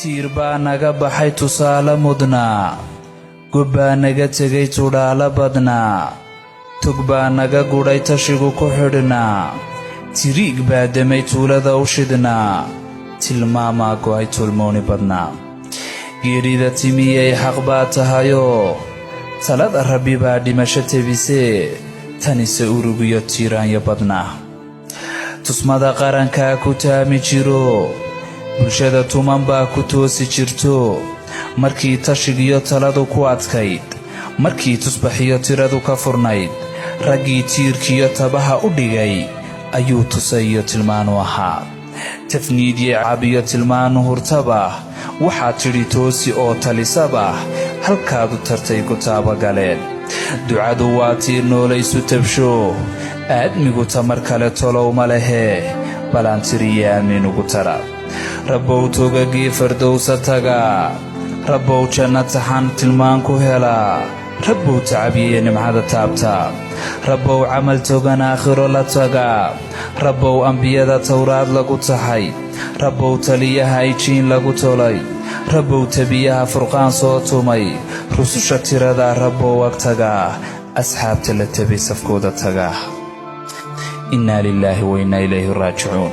tiir baa naga baxay tusaale mudnaa gob baa naga tegay tudhaalo badnaa tog baa naga gudhay tashigu ku xidhnaa tiriig baa damay tuulada u shidhnaa tilmaamaa go'ay tulmooni badnaa geerida timiyay xaq baa tahayoo talada rabbi baa dhimasho tebisee tanise urugiyo tiiraanyo badnaa tusmada qarankaa ku taami jiro bulshada tuman baa ku toosi jirto markii tashigiyo taladu ku adkayd markii tusbaxiyo tiradu ka furnayd raggii tiirkiyo tabaha u dhigay ayuu tusayo tilmaanu ahaa tafniidye cabiyo tilmaanu hurtaba waxaad tidhi toosi oo talisaba halkaadu tartay ku taabagaleen ducadu waa tiir noolaysu tabsho aadmigu tamar kale tolow ma lehee balaan tiriye aamin ugu tara rabbow togagii fardowsa tagaa rabbow janna taxan tilmaan ku helaa rabbow tacabiye nimcada taabtaa rabbow camal togan aakhiro la tagaa rabbow ambiyada towraad lagu taxay rabbow taliyaha ijiin lagu tolay rabbow tabiyaha furqaan soo tumay rususha tiradaa rabbow ag tagaa asxaabta la tabay safkooda tagaa innaa lilaahi wa innaa ilayhi raajicuun